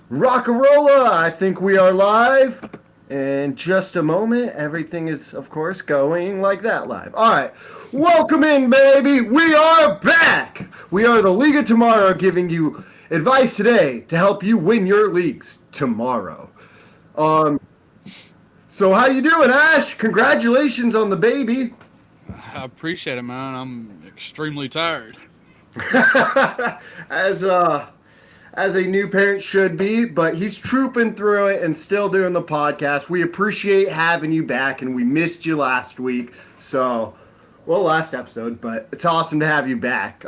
Rockarola, I think we are live. In just a moment, everything is, of course, going like that live. All right, welcome in, baby. We are back. We are the League of Tomorrow, giving you advice today to help you win your leagues tomorrow. Um, so how you doing, Ash? Congratulations on the baby. I appreciate it, man. I'm extremely tired. as as a new parent should be, but he's trooping through it and still doing the podcast. We appreciate having you back, and we missed you last week. So, well, last episode, but it's awesome to have you back.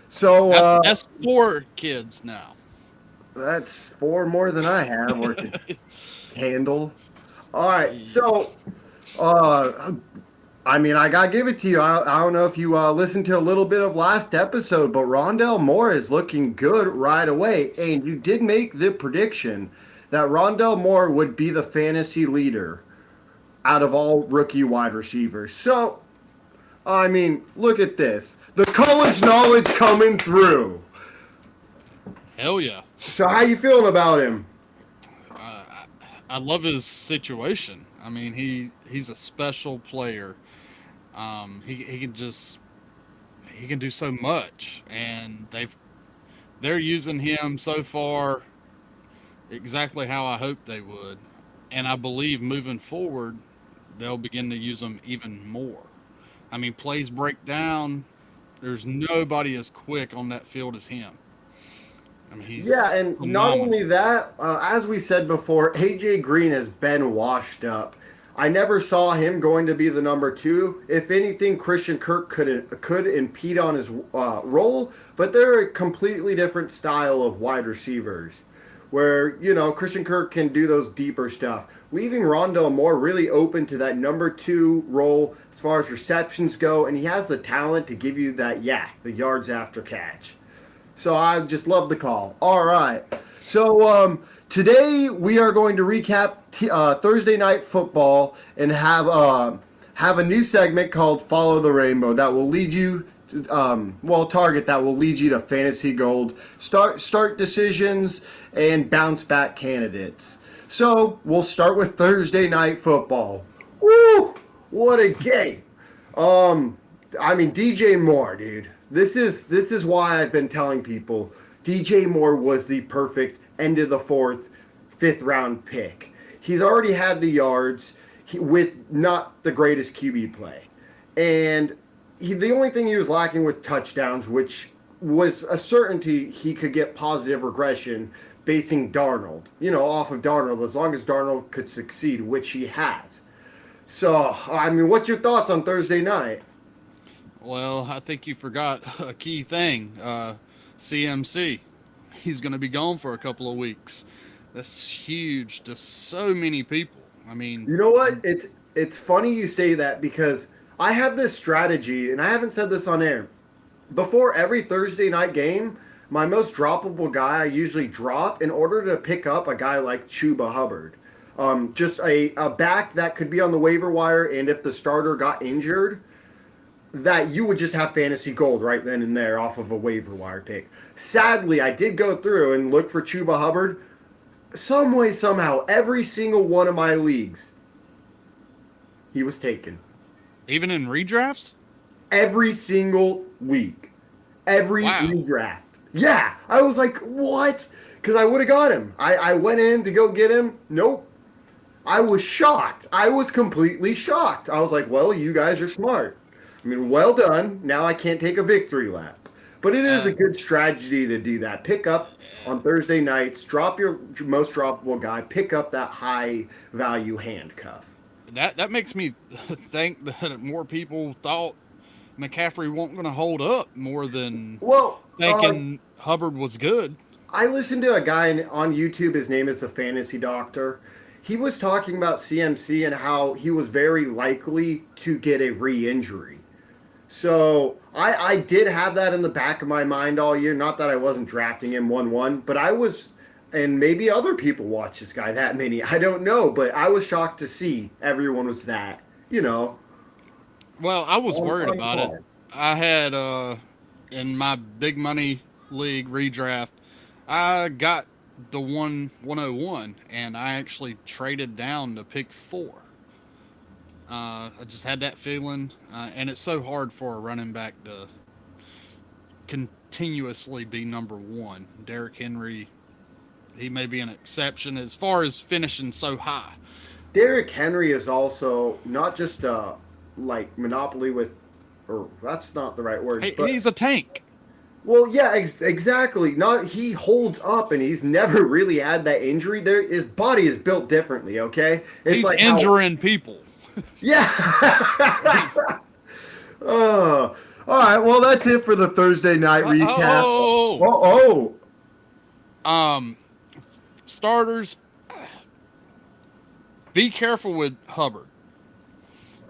So That's four kids now. that's four more than I have or to handle. All right, so uh, I mean, I gotta give it to you. I don't know if you listened to a little bit of last episode, but Rondell Moore is looking good right away. And you did make the prediction that Rondell Moore would be the fantasy leader out of all rookie wide receivers. So, I mean, look at this. The college knowledge coming through. Hell yeah. So, how you feeling about him? I love his situation. I mean, he's a special player. He can just he can do so much, and they're using him so far exactly how I hoped they would, and I believe moving forward they'll begin to use him even more. I mean, plays break down. There's nobody as quick on that field as him. I mean, Yeah, he's and not only phenomenal. that, as we said before, AJ Green has been washed up. I never saw him going to be the number two. If anything, Christian Kirk could impede on his role, but they're a completely different style of wide receivers. Where Christian Kirk can do those deeper stuff, leaving Rondell Moore really open to that number two role as far as receptions go, and he has the talent to give you that the yards after catch. So I just love the call. All right. So today we are going to recap Thursday night football and have a new segment called Follow the Rainbow that will lead you target that will lead you to fantasy gold, start decisions, and bounce back candidates. So we'll start with Thursday night football. Woo! What a game! I mean, DJ Moore, dude. This is why I've been telling people DJ Moore was the perfect end of the fourth, fifth round pick. He's already had the yards with not the greatest QB play, and the only thing he was lacking with touchdowns, which was a certainty he could get positive regression basing Darnold, off of Darnold, as long as Darnold could succeed, which he has. So, I mean, what's your thoughts on Thursday night? Well, I think you forgot a key thing. CMC. He's going to be gone for a couple of weeks. That's huge to so many people. I mean, You know what? It's funny you say that because I have this strategy, and I haven't said this on air. Before every Thursday night game, my most droppable guy I usually drop in order to pick up a guy like Chuba Hubbard. Just a back that could be on the waiver wire, and if the starter got injured, that you would just have fantasy gold right then and there off of a waiver wire pick. Sadly, I did go through and look for Chuba Hubbard. Some way, somehow, every single one of my leagues, he was taken. even in redrafts? Every single week. Every Wow. redraft. Yeah. I was like, what? Because I would have got him. I went in to go get him. Nope. I was shocked. I was completely shocked. I was like, well, you guys are smart. I mean, well done. Now I can't take a victory lap. But it is a Uh, good strategy to do that. Pick up on Thursday nights, drop your most droppable guy, pick up that high value handcuff. that makes me think that more people thought McCaffrey wasn't going to hold up more than Well, thinking Hubbard was good. I listened to a guy on YouTube. His name is the Fantasy Doctor. He was talking about CMC and how he was very likely to get a re-injury. So I did have that in the back of my mind all year. Not that I wasn't drafting him 1-1, but I was, and maybe other people watch this guy that many. I don't know, but I was shocked to see everyone was that, Well, I was worried on about it. par. I had in my big money league redraft, I got the 101, and I actually traded down to pick 4. I just had that feeling, and it's so hard for a running back to continuously be number 1. Derrick Henry, he may be an exception as far as finishing so high. Derrick Henry is also not just like monopoly with, or that's not the right word, but He's a tank. well, yeah, exactly. Not he holds up, and he's never really had that injury. There, his body is built differently. Okay, it's He's like injuring people. yeah. Oh, all right. Well, that's it for the Thursday night recap. Starters, be careful with Hubbard.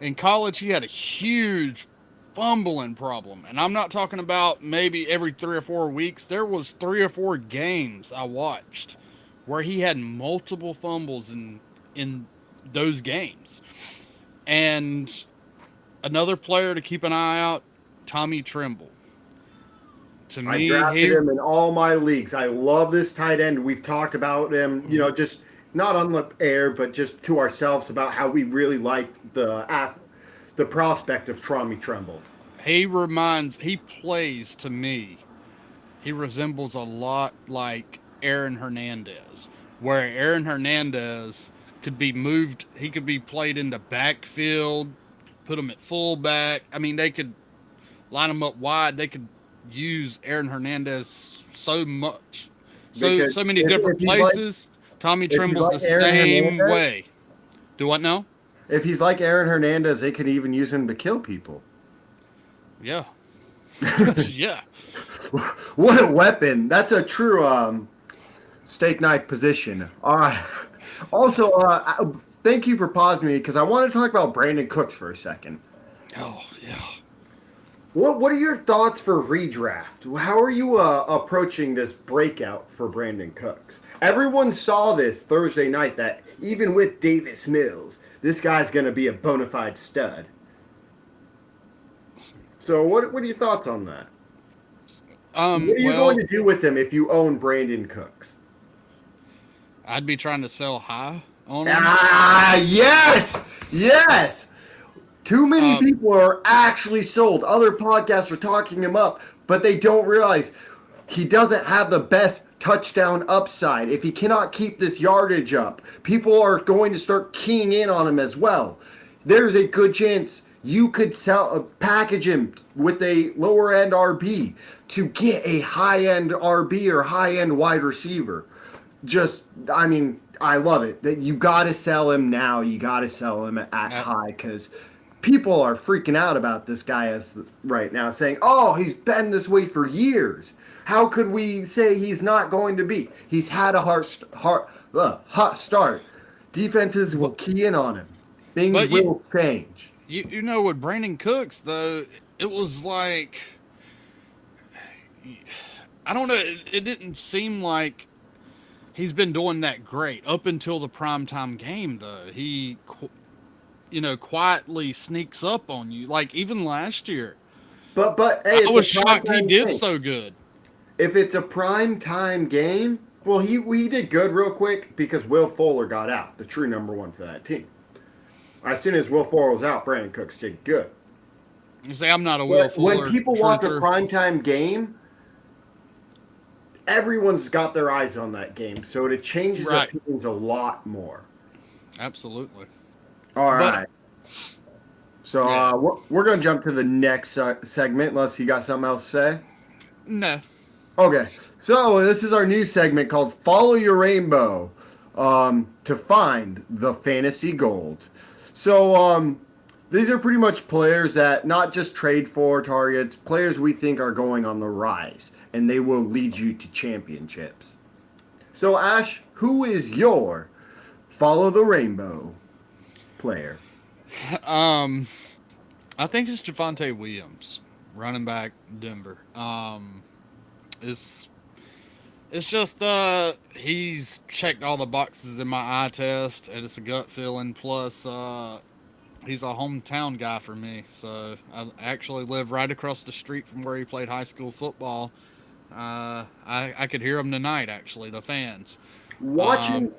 In college, he had a huge fumbling problem, and I'm not talking about maybe every 3 or 4 weeks. There was 3 or 4 games I watched where he had multiple fumbles in those games. And another player to keep an eye out, Tommy Tremble. To I me, drafted him in all my leagues. I love this tight end. We've talked about him, just not on the air, but just to ourselves about how we really like the prospect of Tommy Tremble. he plays to me, he resembles a lot like Aaron Hernandez, where Aaron Hernandez could be moved, he could be played into backfield, put him at fullback. I mean, they could line him up wide. They could use Aaron Hernandez so much, so many different places. Tommy Tremble's the same way. Do what now? If he's like Aaron Hernandez, they could even use him to kill people. Yeah. Yeah. What a weapon. That's a true steak knife position. All right. Also, thank you for pausing me because I want to talk about Brandon Cooks for a second. Oh, yeah. What are your thoughts for redraft? How are you approaching this breakout for Brandon Cooks? Everyone saw this Thursday night that even with Davis Mills, this guy's going to be a bona fide stud. So what are your thoughts on that? What are you going to do with him if you own Brandon Cooks? I'd be trying to sell high on him. Yes! Yes! Too many people are actually sold. Other podcasts are talking him up, but they don't realize he doesn't have the best touchdown upside. If he cannot keep this yardage up, people are going to start keying in on him as well. There's a good chance you could package him with a lower end RB to get a high end RB or high end wide receiver. I love it. That you got to sell him now. You got to sell him at high because people are freaking out about this guy right now, saying, "Oh, he's been this way for years. How could we say he's not going to be?" He's had a hot start. Defenses will key in on him. Things will change. You know, with Brandon Cooks, though, it was like, I don't know, it didn't seem like he's been doing that great up until the primetime game, though. He, quietly sneaks up on you, like even last year. But hey, I was shocked he did so good. If it's a primetime game, well, he did good real quick because Will Fuller got out, the true number 1 for that team. As soon as Will Fuller was out, Brandon Cooks did good. You say I'm not a Will Fuller. When people watch a primetime game, everyone's got their eyes on that game, so it changes opinions a lot more. Absolutely. All right. So we're going to jump to the next segment, unless you got something else to say. No. Okay. So this is our new segment called Follow Your Rainbow to find the fantasy gold. So these are pretty much players that not just trade for targets, players we think are going on the rise, and they will lead you to championships. So, Ash, who is your Follow the Rainbow player? I think it's Javonte Williams, running back, Denver. It's just he's checked all the boxes in my eye test, and it's a gut feeling. Plus, he's a hometown guy for me. So I actually live right across the street from where he played high school football. I could hear them tonight, actually, the fans. Um,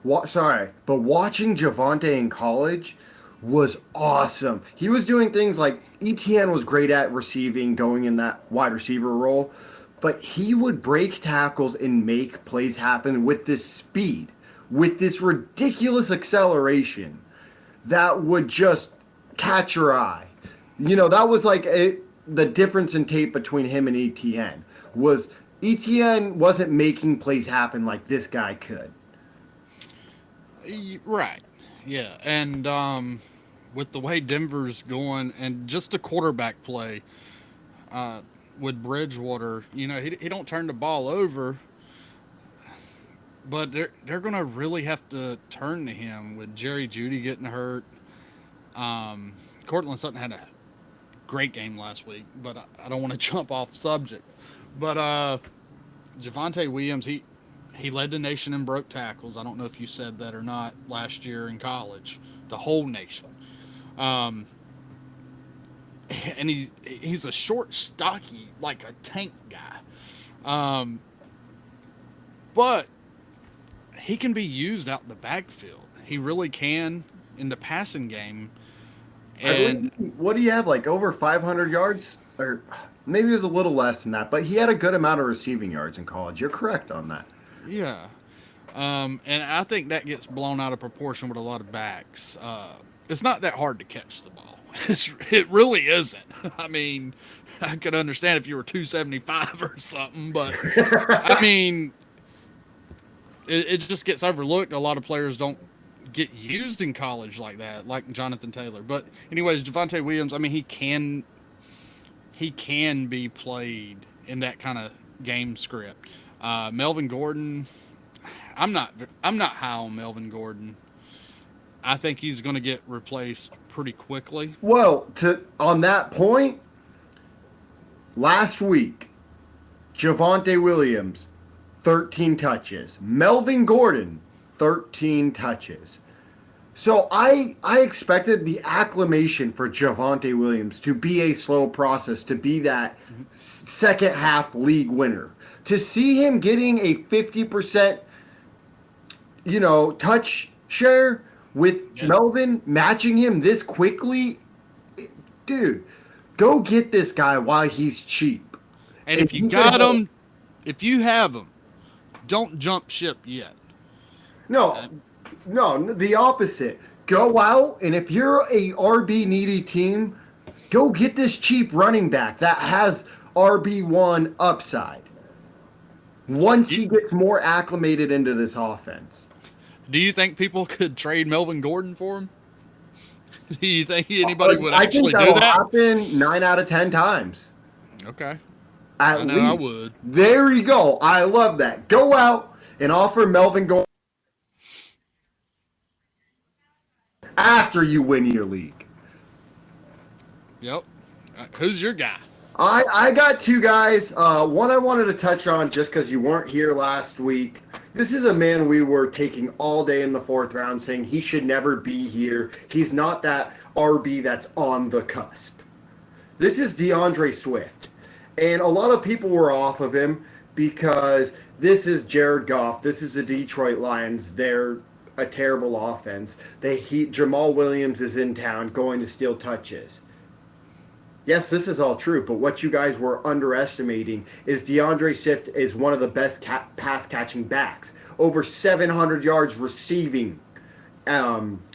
Watching, but watching Javonte in college was awesome. He was doing things like ETN was great at receiving, going in that wide receiver role, but he would break tackles and make plays happen with this speed, with this ridiculous acceleration that would just catch your eye. That was like the difference in tape between him and ETN was ETN wasn't making plays happen like this guy could. right. Yeah. And with the way Denver's going and just the quarterback play uh, with Bridgewater, he don't turn the ball over, but they're going to really have to turn to him with Jerry Jeudy getting hurt. Cortland Sutton had a great game last week, but I don't want to jump off subject. But Javonte Williams, he led the nation in broke tackles. I don't know if you said that or not last year in college. The whole nation. Um, and he's a short, stocky, like a tank guy. Um, but he can be used out in the backfield. He really can in the passing game. I And believe, what do you have, like over 500 yards? Or maybe it was a little less than that, but he had a good amount of receiving yards in college. You're correct on that. yeah, and I think that gets blown out of proportion with a lot of backs. It's not that hard to catch the ball. It really isn't. I mean, I could understand if you were 275 or something, but I mean, it just gets overlooked. A lot of players don't get used in college like that, like Jonathan Taylor. But anyways, Javonte Williams, I mean, he can be played in that kind of game script. Melvin Gordon, I'm not I'm not high on Melvin Gordon. I think he's going to get replaced pretty quickly. Well, to on that point, last week, Javonte Williams, 13 touches. Melvin Gordon, 13 touches. So I expected the acclimation for Javonte Williams to be a slow process, to be that second half league winner. To see him getting a 50%, touch share with Yeah. Melvin matching him this quickly, dude, go get this guy while he's cheap. And And if you got him, if you have him, don't jump ship yet. no, no, the opposite. Go out, and if you're a RB needy team, go get this cheap running back that has RB1 upside. Once he gets more acclimated into this offense. Do you think people could trade Melvin Gordon for him? Do you think anybody would I think actually do that'll that? happen 9 out of 10 times. Okay. At I know least. I would. There you go. I love that. Go out and offer Melvin Gordon after you win your league. Yep. Who's your guy? I got two guys. One I wanted to touch on just because you weren't here last week. This is a man we were taking all day in the fourth round, saying he should never be here. He's not that RB that's on the cusp. This is Deandre Swift. And a lot of people were off of him because this is Jared Goff. This is the Detroit Lions. They're a terrible offense. Jamal Williams is in town going to steal touches. Yes, this is all true, but what you guys were underestimating is Deandre Swift is one of the best pass catching backs. Over 700 yards receiving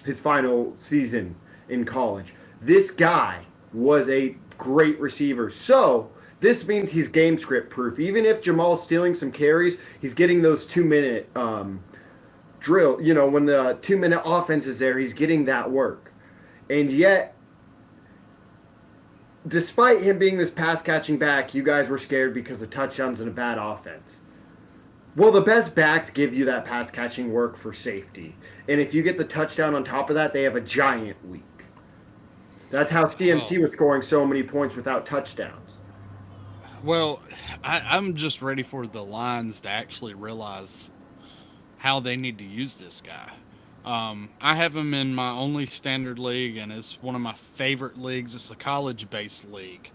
his final season in college. This guy was a great receiver. So this means he's game script proof. Even if Jamal's stealing some carries, he's getting those 2-minute drill. When the 2-minute offense is there, he's getting that work. And yet, despite him being this pass catching back, you guys were scared because of touchdowns and a bad offense. Well, the best backs give you that pass catching work for safety. And if you get the touchdown on top of that, they have a giant week. That's how CMC was scoring so many points without touchdowns. Well, I'm just ready for the Lions to actually realize how they need to use this guy. I have him in my only standard league, and it's one of my favorite leagues. It's a college-based league.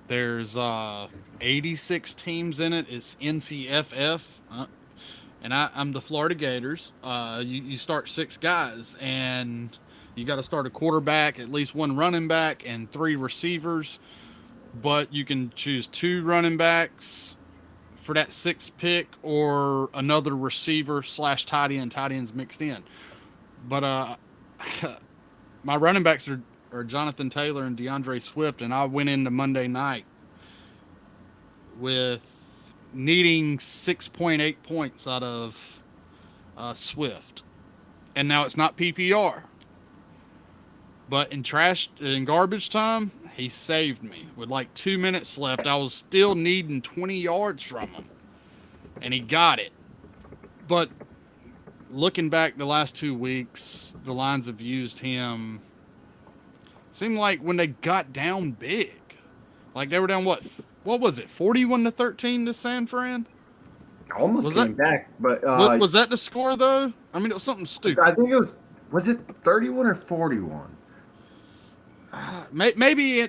There's 86 teams in it. It's NCFF, and I'm the Florida Gators. You start 6 guys, and you got to start a quarterback, at least 1 running back, and 3 receivers. But you can choose 2 running backs for that 6th pick, or another receiver / tight end. Tight ends mixed in. But my running backs are Jonathan Taylor and Deandre Swift, and I went into Monday night with needing 6.8 points out of Swift, and now it's not PPR, but in garbage time, he saved me with like 2 minutes left. I was still needing 20 yards from him, and he got it. But looking back the last 2 weeks, the Lions have used him. Seemed like when they got down big, like they were down what was it, 41-13 to San Fran? Almost came back, but was that the score though? I mean, it was something stupid. I think it was it 31 or 41? Maybe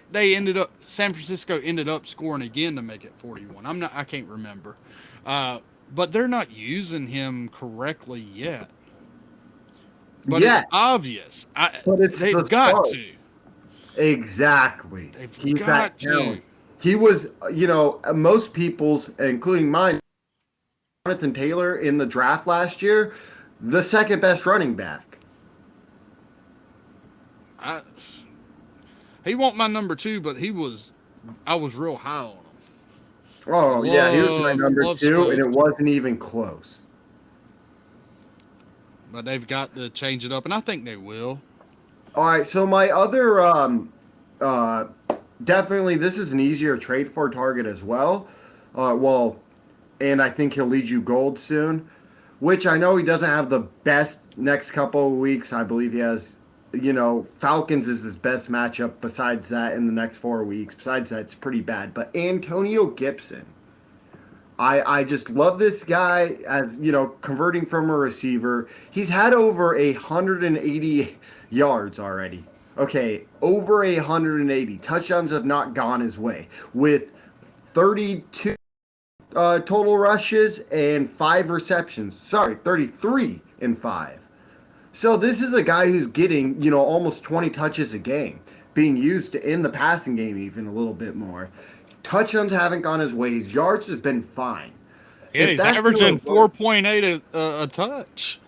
San Francisco ended up scoring again to make it 41. I can't remember. But they're not using him correctly yet. But it's obvious. They've got to. Exactly. He's got to. He was, most people's, including mine, Jonathan Taylor in the draft last year, the 2nd best running back. He wasn't my number 2, but I was real high on him. Oh, yeah, he was my number 2, Swift. And it wasn't even close. But they've got to change it up, and I think they will. All right, so my other, definitely this is an easier trade for target as well. And I think he'll lead you gold soon, which I know he doesn't have the best next couple of weeks. I believe he has, Falcons is his best matchup besides that in the next 4 weeks. Besides that, it's pretty bad. But Antonio Gibson, I just love this guy as, converting from a receiver. He's had over 180 yards already. Okay, over 180. Touchdowns have not gone his way. With 32 total rushes and 5 receptions. 33 and 5. So this is a guy who's getting, almost 20 touches a game. Being used in the passing game even a little bit more. Touchdowns haven't gone his way. His yards has been fine. Yeah, he's averaging 4.8 a touch.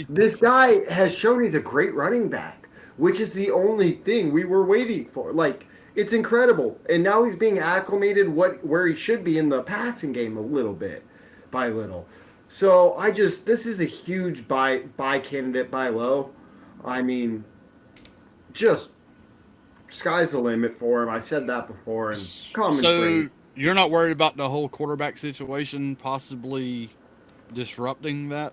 This guy has shown he's a great running back, which is the only thing we were waiting for. Like, it's incredible. And now he's being acclimated where he should be in the passing game a little bit by little. So this is a huge buy candidate, buy low. I mean, just sky's the limit for him. I've said that before. And so you're not worried about the whole quarterback situation possibly disrupting that?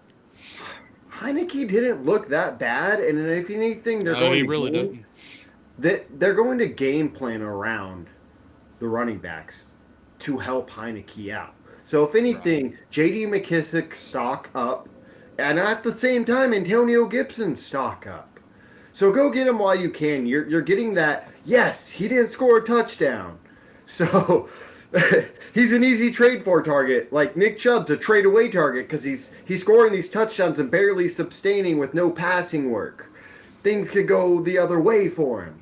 Heineke didn't look that bad, and if anything, they're going to game plan around the running backs to help Heineke out. So if anything, right. J.D. McKissick stock up, and at the same time, Antonio Gibson stock up. So go get him while you can. You're getting that. Yes, he didn't score a touchdown, so he's an easy trade for target. Like Nick Chubb's a trade away target because he's scoring these touchdowns and barely sustaining with no passing work. Things could go the other way for him.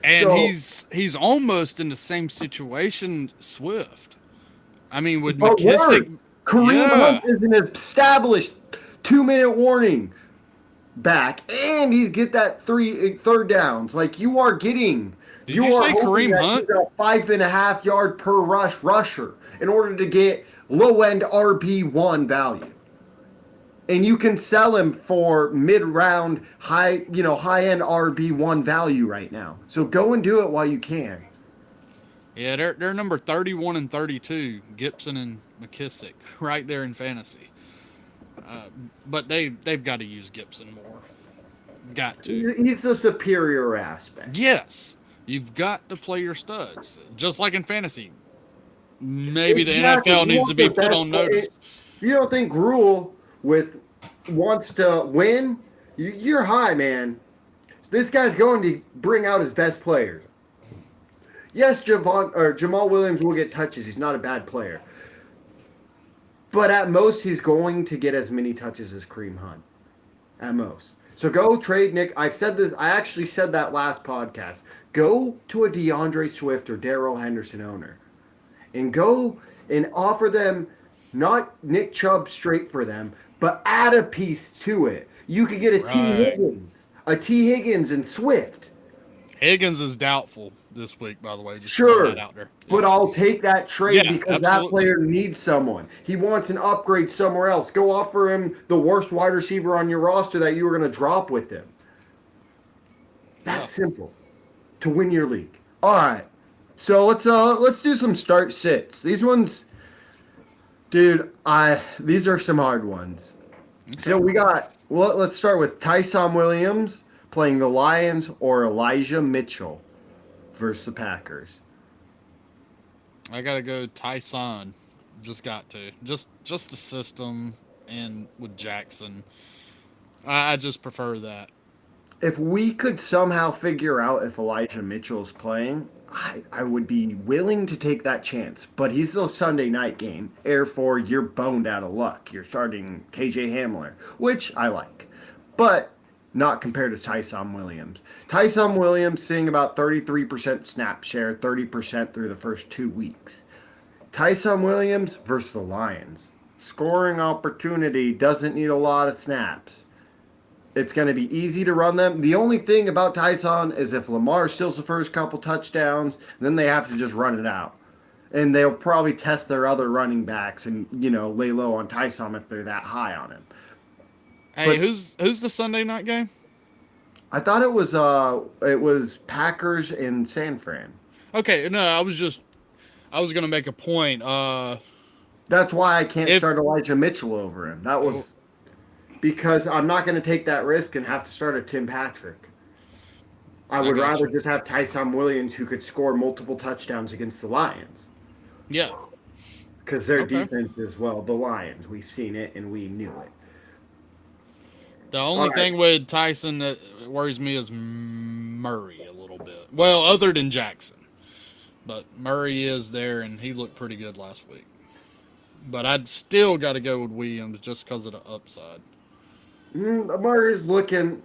And he's almost in the same situation Swift. I mean, with McKissick, Kareem Hunt is an established 2-minute warning back, and he get that 3rd downs. Like you are getting. Did you say Kareem Hunt? 5.5 yard per rusher in order to get low end RB1 value, and you can sell him for mid-round high end RB1 value right now. So go and do it while you can. Yeah, they're number 31 and 32, Gibson and McKissick, right there in fantasy. But they've got to use Gibson more. Got to. He's the superior aspect. Yes. You've got to play your studs. Just like in fantasy. Maybe the NFL needs to be put on notice. If you don't think Gruel wants to win, you're high, man. This guy's going to bring out his best players. Yes, Jamal Williams will get touches. He's not a bad player. But at most, he's going to get as many touches as Kareem Hunt. At most. So go trade Nick. I've said this. I actually said that last podcast. Go to a Deandre Swift or Darrell Henderson owner and go and offer them not Nick Chubb straight for them, but add a piece to it. You could get a T. Higgins and Swift. Higgins is doubtful this week, by the way. Just Sure, that out there. but I'll take that trade because absolutely. that player needs someone. He wants an upgrade somewhere else. Go offer him the worst wide receiver on your roster that you were going to drop with him. That's simple to win your league. All right, so let's do some start sits. These ones, dude, these are some hard ones. Okay. So let's start with Tyson Williams playing the Lions or Elijah Mitchell versus the Packers. I gotta go Tyson. Just got to. Just the system and with Jackson. I just prefer that. If we could somehow figure out if Elijah Mitchell is playing, I would be willing to take that chance. But he's still a Sunday night game. Therefore, you're boned out of luck. You're starting KJ Hamler, which I like. But not compared to Tyson Williams. Tyson Williams seeing about 33% snap share, 30% through the first 2 weeks. Tyson Williams versus the Lions. Scoring opportunity, doesn't need a lot of snaps. It's going to be easy to run them. The only thing about Tyson is if Lamar steals the first couple touchdowns, then they have to just run it out. And they'll probably test their other running backs and, lay low on Tyson if they're that high on him. Hey, who's the Sunday night game? I thought it was Packers and San Fran. Okay, no, I was gonna make a point. That's why I can't start Elijah Mitchell over him. That was because I'm not going to take that risk and have to start a Tim Patrick. I would rather just have Tyson Williams who could score multiple touchdowns against the Lions. Yeah. Because their defense is, the Lions. We've seen it and we knew it. The only thing with Tyson that worries me is Murray a little bit. Well, other than Jackson. But Murray is there, and he looked pretty good last week. But I'd still got to go with Williams just because of the upside. Murray's looking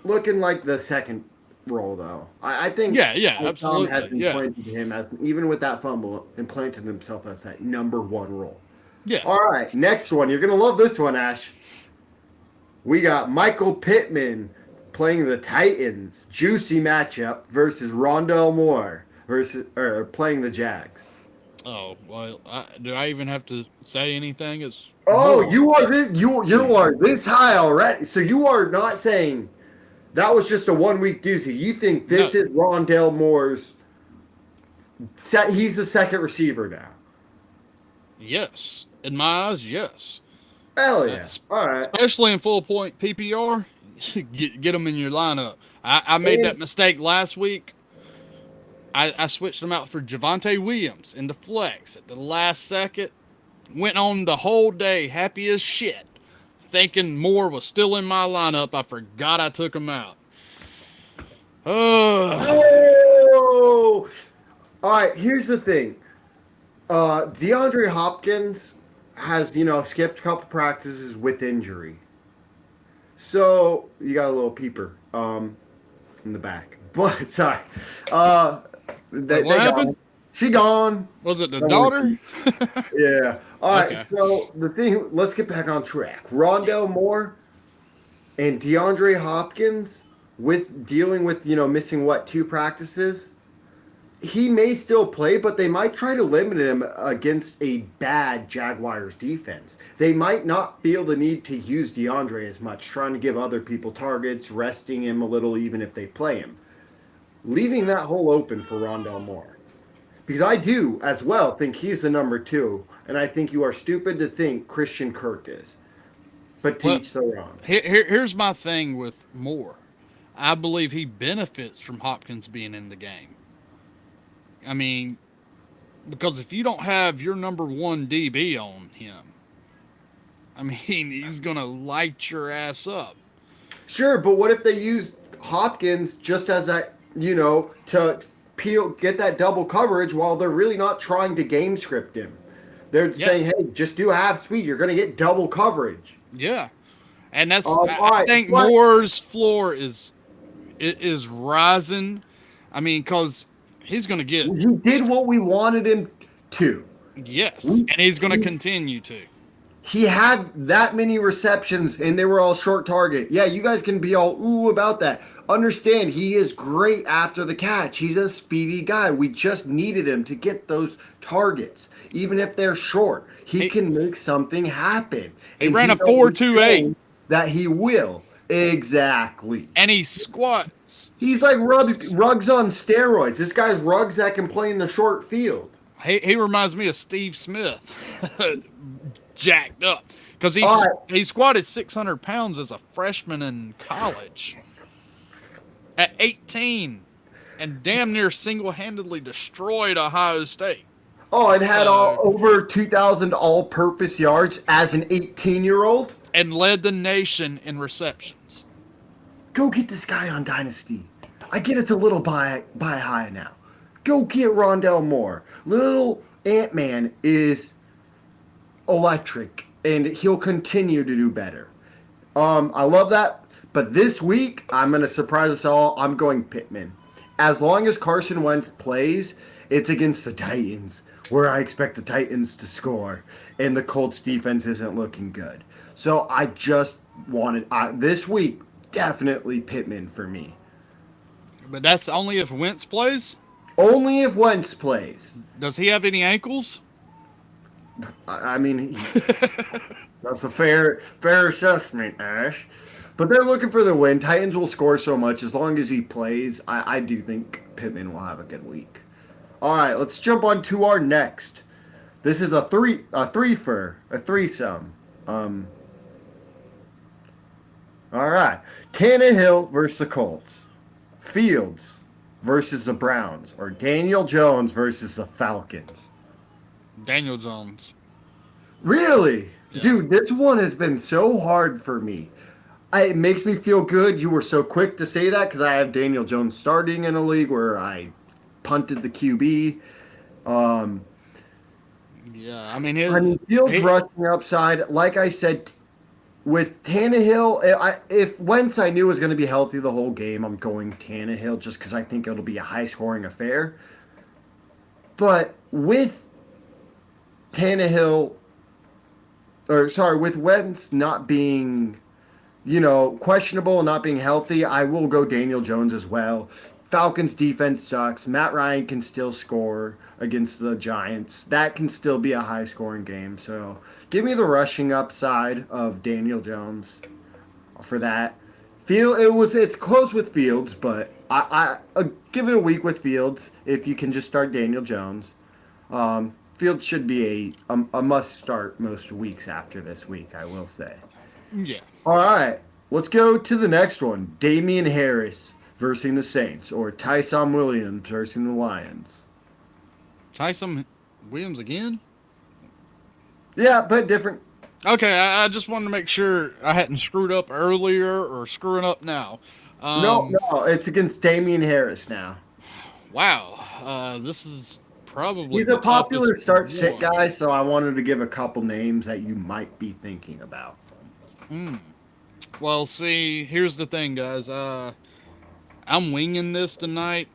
like the second role, though. I think absolutely. Tom has implanted him as, even with that fumble, implanted himself as that number one role. Yeah. All right, next one. You're going to love this one, Ash. We got Michael Pittman playing the Titans. Juicy matchup versus Rondell Moore playing the Jags. Oh, well, do I even have to say anything? You are this high already. So you are not saying that was just a 1 week doozy. You think this is Rondell Moore's he's the second receiver now? Yes. In my eyes, yes. Hell yeah. All right. Especially in full point PPR, get them in your lineup. I made that mistake last week. I switched them out for Javonte Williams in the flex at the last second. Went on the whole day happy as shit, thinking Moore was still in my lineup. I forgot I took him out. Oh! All right, here's the thing. Deandre Hopkins has, skipped a couple practices with injury. So, you got a little peeper in the back. But, sorry. What happened? She gone. Was it the daughter? Yeah. All right, so the thing, let's get back on track. Rondell Moore and DeAndre Hopkins with dealing with, missing 2 practices. He may still play, but they might try to limit him against a bad Jaguars defense. They might not feel the need to use DeAndre as much, trying to give other people targets, resting him a little even if they play him. Leaving that hole open for Rondell Moore. Because I do, as well, think he's the number 2, and I think you are stupid to think Christian Kirk is. But to each their own. Here's my thing with Moore. I believe he benefits from Hopkins being in the game. I mean, because if you don't have your number 1 DB on him, I mean, he's going to light your ass up. Sure, but what if they use Hopkins just as a, to get that double coverage while they're really not trying to game script him. They're saying, hey, just do half speed. You're going to get double coverage. Yeah. And that's All I right. think Moore's floor is rising. I mean, because he's going to get. He did what we wanted him to. Yes, and he's going to continue to. He had that many receptions, and they were all short target. Yeah, you guys can be all ooh about that. Understand, he is great after the catch. He's a speedy guy. We just needed him to get those targets, even if they're short. He can make something happen. He ran a 4.28. That he will. Exactly. And he squats. He's like Ruggs on steroids. This guy's Ruggs that can play in the short field. He reminds me of Steve Smith. Jacked up. Because he squatted 600 pounds as a freshman in college. At 18. And damn near single-handedly destroyed Ohio State. Oh, and had over 2,000 all-purpose yards as an 18-year-old. And led the nation in receptions. Go get this guy on Dynasty. I get it's a little buy high now. Go get Rondell Moore. Little Ant-Man is electric, and he'll continue to do better. I love that. But this week, I'm going to surprise us all. I'm going Pittman. As long as Carson Wentz plays, it's against the Titans, where I expect the Titans to score, and the Colts defense isn't looking good. So I just wanted this week, definitely Pittman for me. But that's only if Wentz plays? Only if Wentz plays. Does he have any ankles? I mean, that's a fair assessment, Ash. But they're looking for the win. Titans will score so much as long as he plays. I do think Pittman will have a good week. All right, let's jump on to our next. This is a threesome. All right, Tannehill versus the Colts, Fields versus the Browns, or Daniel Jones versus the Falcons. Daniel Jones. Really? Yeah. Dude, this one has been so hard for me. It makes me feel good you were so quick to say that because I have Daniel Jones starting in a league where I punted the QB. Yeah, I mean, Fields rushing upside. Like I said, with Tannehill, if Wentz I knew was going to be healthy the whole game, I'm going Tannehill just because I think it'll be a high-scoring affair. But with with Wentz not being, questionable and not being healthy, I will go Daniel Jones as well. Falcons defense sucks. Matt Ryan can still score against the Giants. That can still be a high-scoring game. So give me the rushing upside of Daniel Jones for that. It's close with Fields, but I give it a week with Fields if you can just start Daniel Jones. Fields should be a must start most weeks after this week, I will say. Yeah. All right, let's go to the next one. Damien Harris versus the Saints, or Tyson Williams versus the Lions. Tyson Williams again? Yeah, but different. Okay, I just wanted to make sure I hadn't screwed up earlier or screwing up now. No, it's against Damien Harris now. Wow, this is probably he's a popular start-sit guy, so I wanted to give a couple names that you might be thinking about. Well, see, here's the thing, guys. I'm winging this tonight.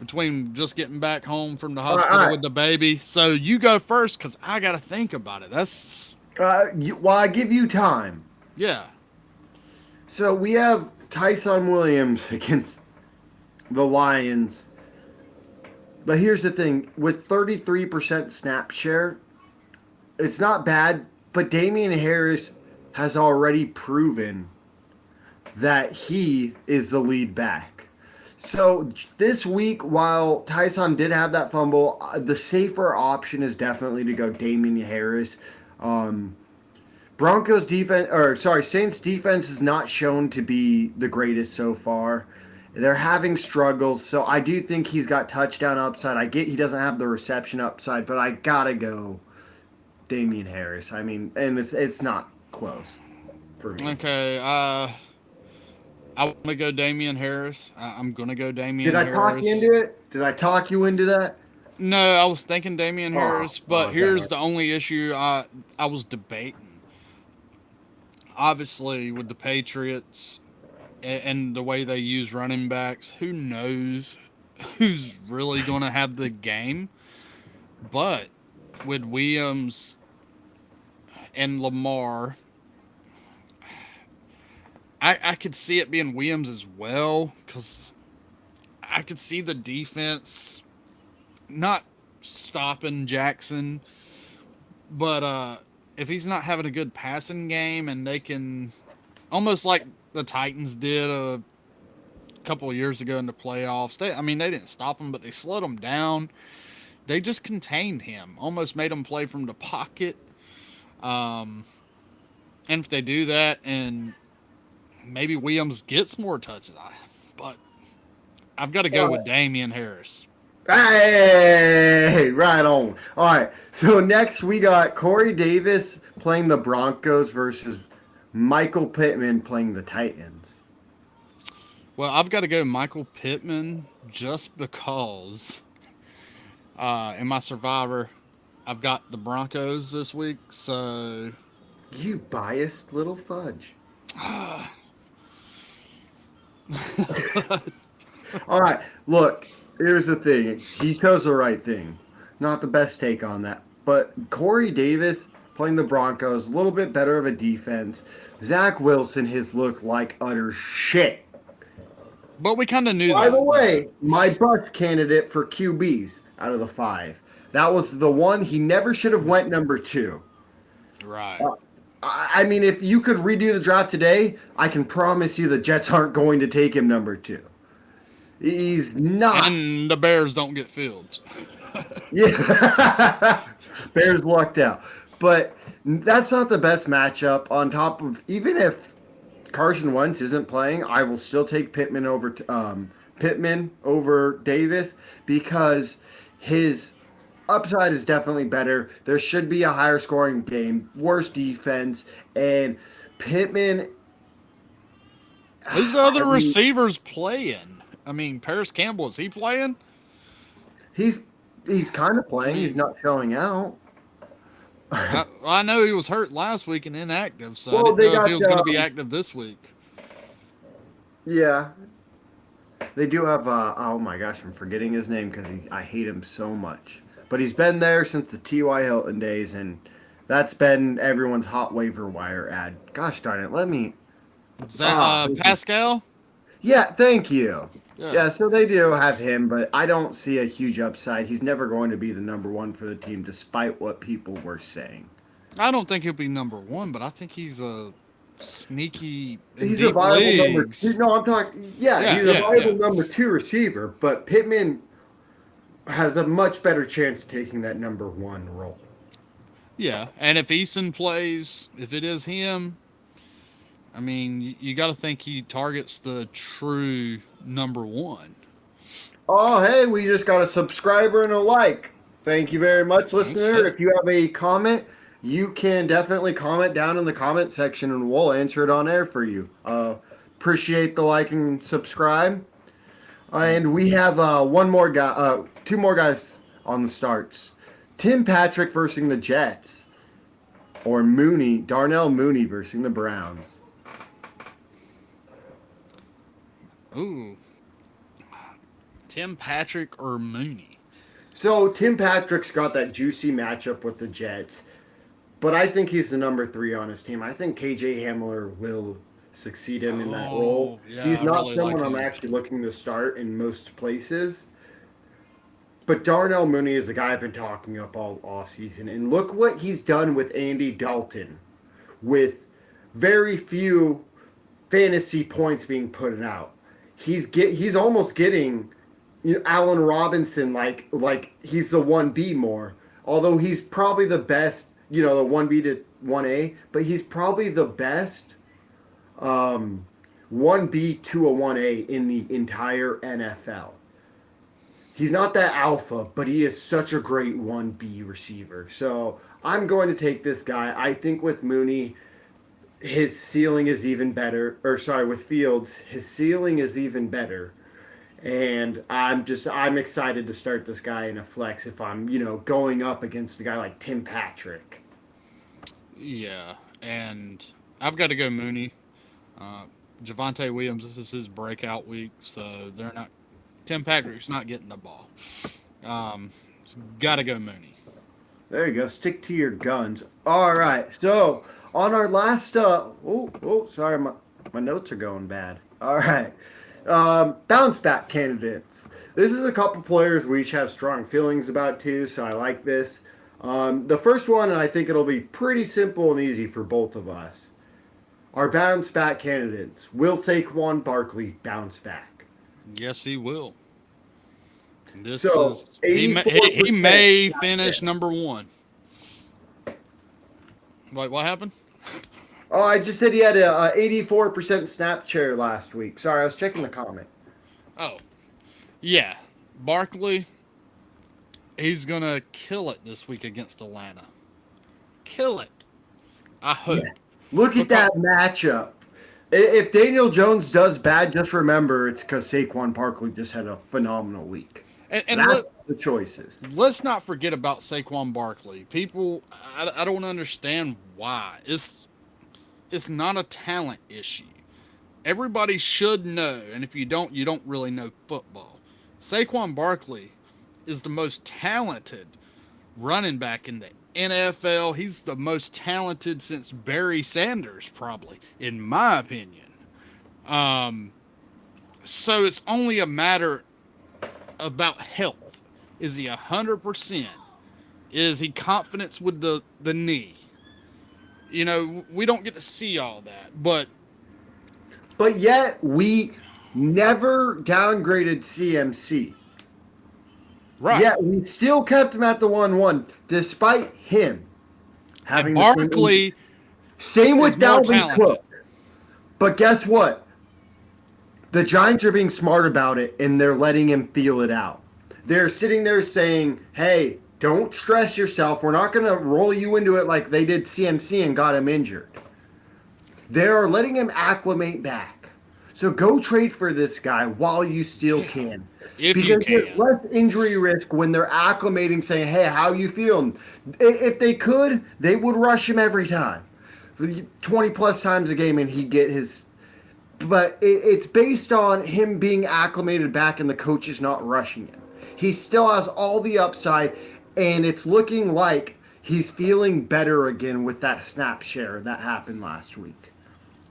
Between just getting back home from the hospital with the baby. So you go first because I got to think about it. That's... I give you time. Yeah. So we have Tyson Williams against the Lions. But here's the thing. With 33% snap share, it's not bad. But Damien Harris has already proven that he is the lead back. So this week, while Tyson did have that fumble, the safer option is definitely to go Damien Harris. Saints defense is not shown to be the greatest so far. They're having struggles, so I do think he's got touchdown upside. I get he doesn't have the reception upside, but I gotta go Damien Harris. I mean, and it's not close for me. Okay, I I want to go Damien Harris. I'm going to go Did Damien I talk you Harris. into it? Did I talk you into that? No, I was thinking Damien Oh, Harris, but oh here's God. the only issue I was debating. Obviously, with the Patriots and the way they use running backs, who knows who's really going to have the game? But with Williams and Lamar, I could see it being Williams as well because I could see the defense not stopping Jackson, but if he's not having a good passing game and they can almost like the Titans did a couple of years ago in the playoffs. They didn't stop him, but they slowed him down. They just contained him, almost made him play from the pocket. Um, and if they do that, and maybe Williams gets more touches, but I've got to go with Damien Harris. Hey, right on. All right. So next we got Corey Davis playing the Broncos versus Michael Pittman playing the Titans. Well, I've got to go Michael Pittman just because in my Survivor, I've got the Broncos this week, so You biased little fudge. All right. Look, here's the thing. He chose the right thing. Not the best take on that. But Corey Davis playing the Broncos, a little bit better of a defense. Zach Wilson has looked like utter shit. but we kind of knew By that. the way, my bust candidate for QBs out of the 5. That was the one he never should have went number 2. Right. I mean, if you could redo the draft today, I can promise you the Jets aren't going to take him number 2. He's not. And the Bears don't get Fields. Yeah. Bears lucked out. But that's not the best matchup. On top of, even if Carson Wentz isn't playing, I will still take Pittman over Davis because his upside is definitely better. There should be a higher scoring game, worse defense, and Pittman. Who's the other receivers playing? I mean, Paris Campbell, is he playing? He's kind of playing. He's not showing out. I know he was hurt last week and inactive, so Well, I they didn't know if he got, was going to be active this week. Yeah. They do have, oh my gosh, I'm forgetting his name because I hate him so much. But he's been there since the T.Y. Hilton days, and that's been everyone's hot waiver wire ad. Gosh darn it, let me. Is that Pascal? Yeah, thank you. Yeah. Yeah, so they do have him, but I don't see a huge upside. He's never going to be the number 1 for the team, despite what people were saying. I don't think he'll be number 1, but I think he's a sneaky. He's a viable number 2. No, I'm talking. Yeah, he's a viable number 2 receiver, but Pittman has a much better chance of taking that number 1 role. Yeah, and if Eason plays, if it is him, I mean, you got to think he targets the true number 1. Oh, hey, we just got a subscriber and a like. Thank you very much, listener. If you have a comment, you can definitely comment down in the comment section and we'll answer it on air for you. Appreciate the like and subscribe. And we have two more guys on the starts. Tim Patrick versus the Jets. Or Darnell Mooney versus the Browns. Ooh. Tim Patrick or Mooney? So Tim Patrick's got that juicy matchup with the Jets. But I think he's the number 3 on his team. I think KJ Hamler will succeed him in that role. Yeah, he's not really someone like I'm him. actually looking to start in most places. But Darnell Mooney is the guy I've been talking up all offseason. And look what he's done with Andy Dalton. With very few fantasy points being put out. He's almost getting Allen Robinson like he's the 1B more. Although he's probably the best, the 1B to 1A, but he's probably the best 1B to a 1A in the entire NFL. He's not that alpha, but he is such a great 1B receiver. So I'm going to take this guy. I think with Mooney, his ceiling is even better. Or sorry, with Fields, his ceiling is even better. And I'm excited to start this guy in a flex if I'm, going up against a guy like Tim Patrick. Yeah, and I've got to go Mooney. Uh, Javonte Williams, this is his breakout week, so they're not. Tim Patrick's not getting the ball. Got to go Mooney. There you go. Stick to your guns. All right. So on our last, sorry, my notes are going bad. All right. Bounce back candidates. This is a couple players we each have strong feelings about too, so I like this. The first one, and I think it'll be pretty simple and easy for both of us. Our bounce back candidates. Will Saquon Barkley bounce back? Yes, he will. This So, is he may finish number one. Like what happened? Oh, I just said he had a 84% snap share last week. Sorry, I was checking the comment. Oh, yeah, Barkley. He's gonna kill it this week against Atlanta. Kill it. I hope. Yeah. Look at that matchup. If Daniel Jones does bad, just remember it's because Saquon Barkley just had a phenomenal week. And that's the choices. Let's not forget about Saquon Barkley. People, I don't understand why. It's not a talent issue. Everybody should know, and if you don't really know football. Saquon Barkley is the most talented running back in the NFL. He's the most talented since Barry Sanders, probably, in my opinion. So it's only a matter about health. Is he 100%? Is he confident with the knee? We don't get to see all that, but yet we never downgraded CMC. right. Yet we still kept him at the 1-1, despite him having and Barkley. Same with Dalvin Cook. But guess what? The Giants are being smart about it, and they're letting him feel it out. They're sitting there saying, hey, don't stress yourself. We're not going to roll you into it like they did CMC and got him injured. They're letting him acclimate back. So go trade for this guy while you still can. If because you can. there's less injury risk when they're acclimating, saying, hey, how you feeling? If they could, they would rush him every time. 20-plus times a game, and he'd get his... But it's based on him being acclimated back and the coaches not rushing him. He still has all the upside, and it's looking like he's feeling better again with that snap share that happened last week.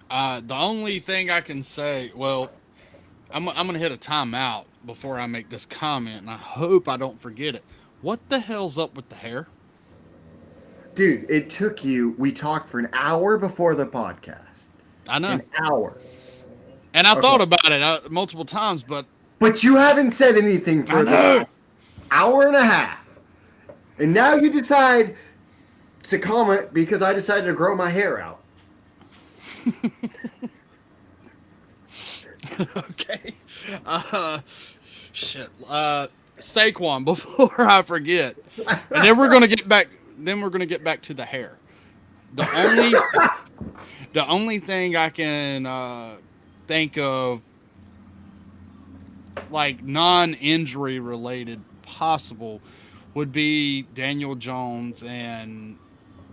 The only thing I can say, well, I'm going to hit a timeout before I make this comment, and I hope I don't forget it. What the hell's up with the hair? Dude, it took you, we talked for an hour before the podcast. I know. An hour. And I thought about it multiple times, but you haven't said anything for the hour and a half. And now you decide to comment because I decided to grow my hair out. Okay. Saquon, before I forget. And then we're gonna get back to the hair. The only thing I can think of, like, non-injury related possible, would be Daniel Jones and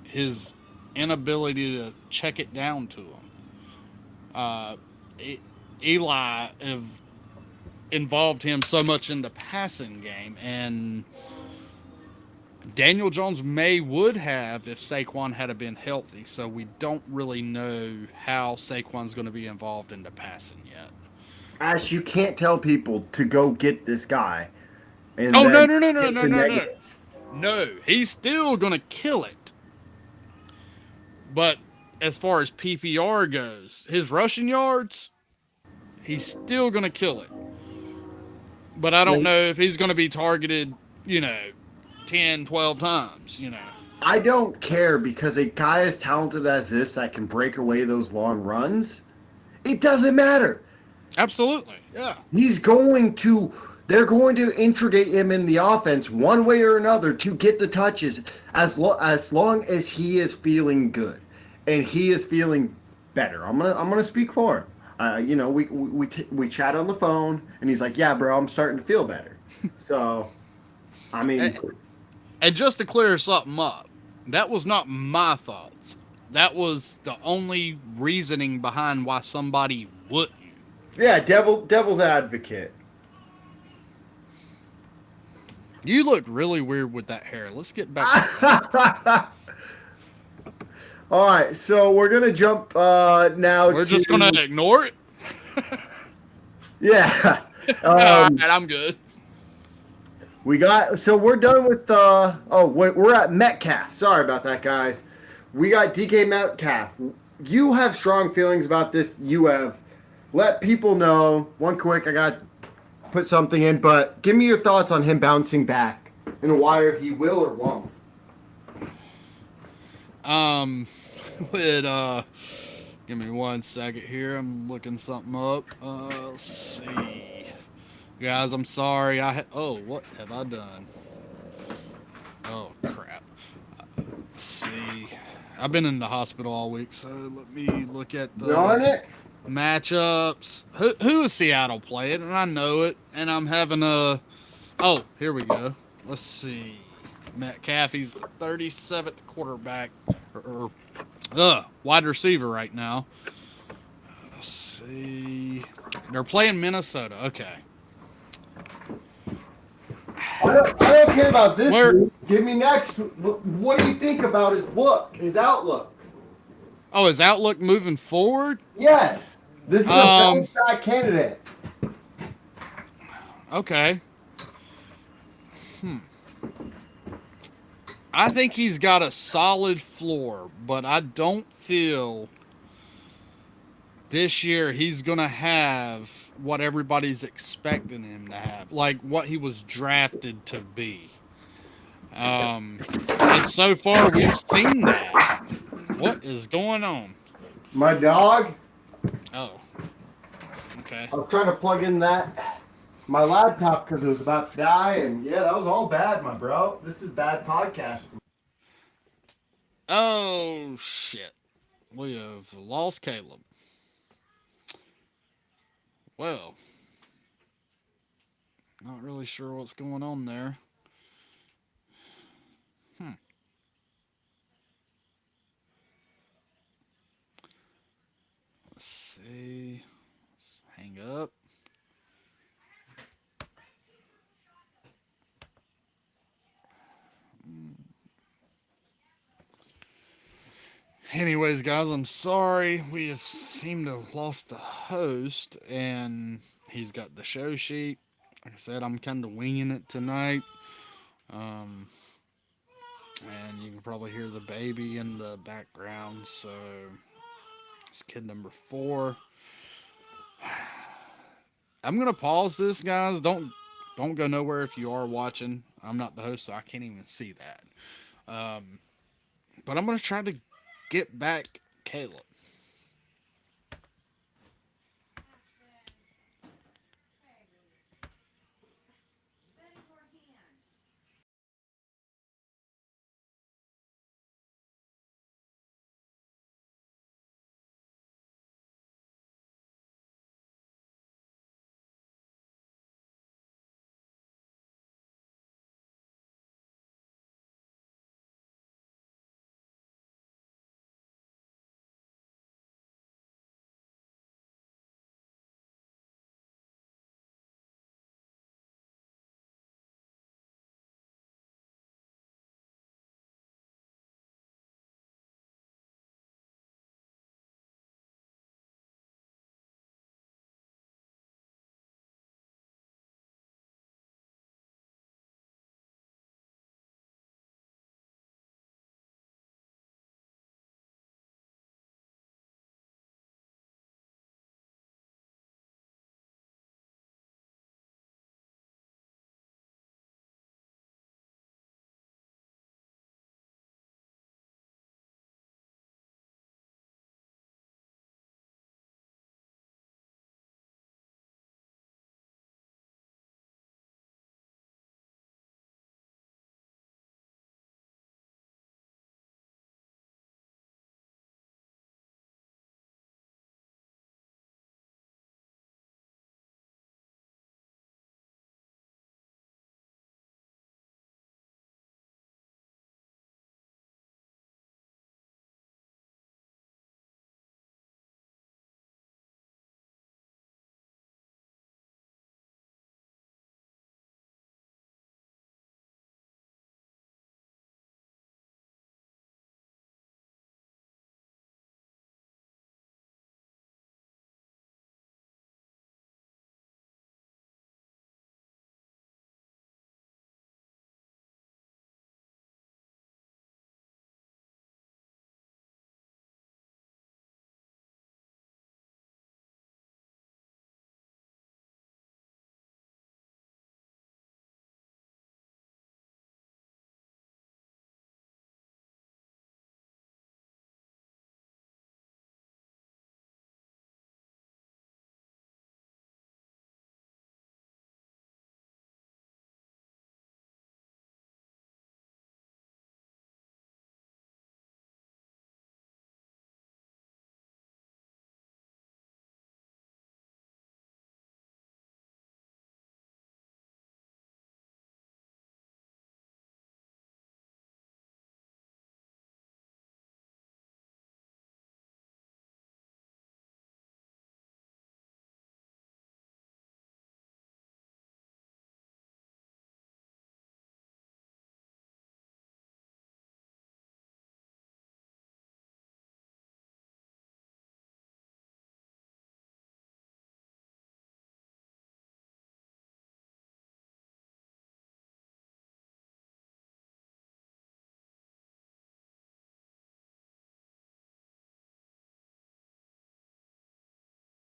his inability to check it down to him. Eli have involved him so much in the passing game, and Daniel Jones would have if Saquon had been healthy. So we don't really know how Saquon's going to be involved in the passing yet. Ash, you can't tell people to go get this guy. And No, he's still going to kill it. But as far as PPR goes, his rushing yards, he's still going to kill it. But I don't know if he's going to be targeted, 10, 12 times, I don't care, because a guy as talented as this that can break away those long runs, it doesn't matter. Absolutely, yeah. They're going to integrate him in the offense one way or another to get the touches as long as he is feeling good. And he is feeling better. I'm gonna speak for him. We chat on the phone, and he's like, "Yeah, bro, I'm starting to feel better." So, I mean, And just to clear something up, that was not my thoughts. That was the only reasoning behind why somebody wouldn't. yeah, devil's advocate. You look really weird with that hair. Let's get back to that. All right, so we're gonna jump now. We're just gonna ignore it. Yeah. And I'm good. We're done with we're at Metcalf. Sorry about that, guys. We got DK Metcalf. You have strong feelings about this. You have let people know. One quick, I got to put something in, but give me your thoughts on him bouncing back and why he will or won't. Give me 1 second here. I'm looking something up. Let's see. Guys, I'm sorry. What have I done? Oh, crap. Let's see. I've been in the hospital all week, so let me look at the Darn it. matchups. Who is Seattle playing? And I know it. And I'm having a... Oh, here we go. Let's see. Metcalf, he's the 37th quarterback. Wide receiver right now. Let's see. They're playing Minnesota. Okay. I don't care about this. Give me next. What do you think about his outlook? Oh, his outlook moving forward? Yes. This is a bounce back candidate. Okay. I think he's got a solid floor, but I don't feel this year he's going to have what everybody's expecting him to have, like what he was drafted to be. And so far we've seen that. What is going on? My dog. Oh. Okay. I was trying to plug in my laptop because it was about to die, and yeah, that was all bad, my bro. This is bad podcasting. Oh, shit. We have lost Caleb. Well, not really sure what's going on there. Let's see. Let's hang up. Anyways, guys, I'm sorry. We have seemed to have lost the host, and he's got the show sheet. Like I said, I'm kind of winging it tonight. And you can probably hear the baby in the background. So it's kid number 4. I'm gonna pause this, guys. Don't go nowhere if you are watching. I'm not the host, so I can't even see that. But I'm gonna try to get back Caleb.